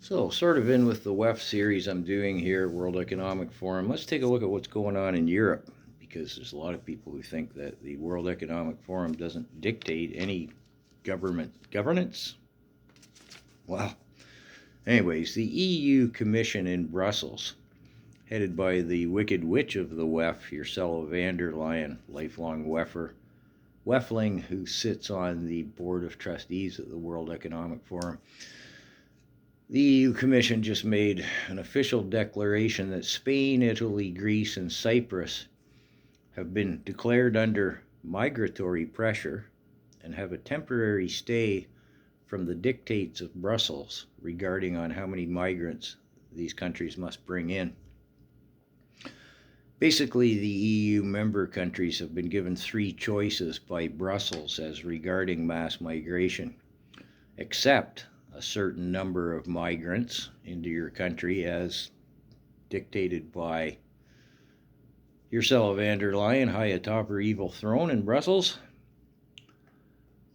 So, sort of in with the WEF series I'm doing here, World Economic Forum, let's take a look at what's going on in Europe, because there's a lot of people who think that the World Economic Forum doesn't dictate any government governance. Well, anyways, the EU Commission in Brussels, headed by the wicked witch of the WEF, Ursula von der Leyen, lifelong WEFer, WEFling, who sits on the Board of Trustees at the World Economic Forum. The EU Commission just made an official declaration that Spain, Italy, Greece, and Cyprus have been declared under migratory pressure and have a temporary stay from the dictates of Brussels regarding on how many migrants these countries must bring in. Basically, the EU member countries have been given three choices by Brussels as regarding mass migration: accept a certain number of migrants into your country as dictated by Ursula von der Leyen, high atop her evil throne in Brussels,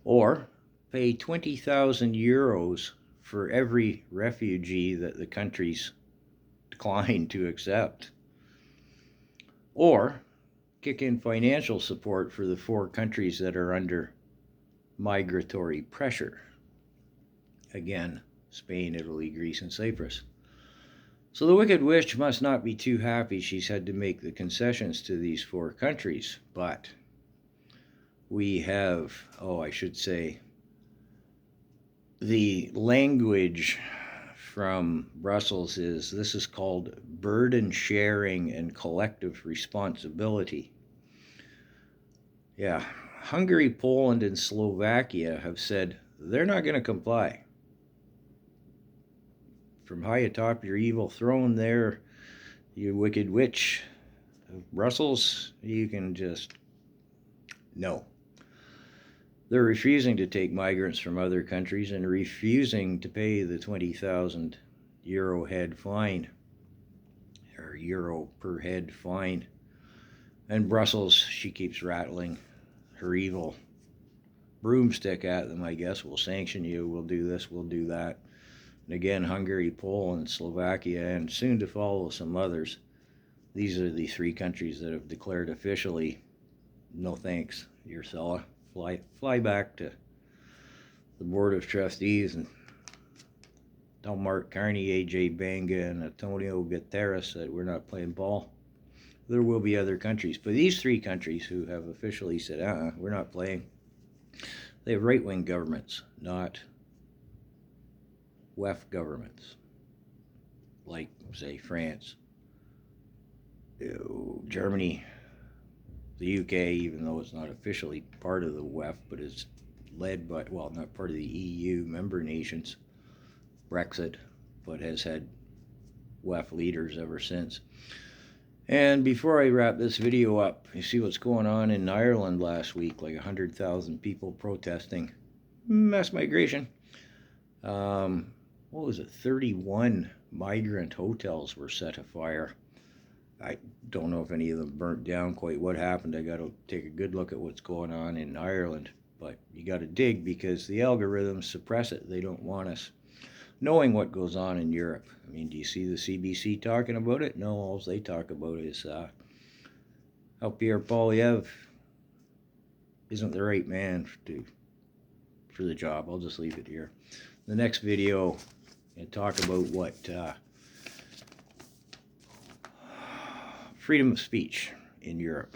or pay 20,000 euros for every refugee that the countries decline to accept, or kick in financial support for the four countries that are under migratory pressure. Again, Spain, Italy, Greece, and Cyprus. So the wicked witch must not be too happy she's had to make the concessions to these four countries, but we have, I should say, the language from Brussels is, this is called burden sharing and collective responsibility. Yeah, Hungary, Poland, and Slovakia have said they're not going to comply. From high atop your evil throne there, you wicked witch of Brussels, you can just, no. They're refusing to take migrants from other countries and refusing to pay the 20,000 euro head fine, or euro per head fine. And Brussels, she keeps rattling her evil broomstick at them, I guess. We'll sanction you, we'll do this, we'll do that. And again, Hungary, Poland, Slovakia, and soon to follow some others. These are the three countries that have declared officially, no thanks, Ursula. Fly back to the Board of Trustees and tell Mark Carney, AJ Banga, and Antonio Guterres that we're not playing ball. There will be other countries, but these three countries who have officially said, we're not playing, they have right-wing governments, not WEF governments, like, say, France, Germany, the UK, even though it's not officially part of the WEF, but is led by, well, not part of the EU member nations, Brexit, but has had WEF leaders ever since. And before I wrap this video up, you see what's going on in Ireland last week, like 100,000 people protesting mass migration. What was it, 31 migrant hotels were set afire. I don't know if any of them burnt down. Quite what happened. I got to take a good look at what's going on in Ireland. But you got to dig, because the algorithms suppress it. They don't want us knowing what goes on in Europe. I mean, do you see the CBC talking about it? No, all they talk about is how Pierre Poilievre isn't the right man for the job. I'll just leave it here. The next video, and talk about what freedom of speech in Europe.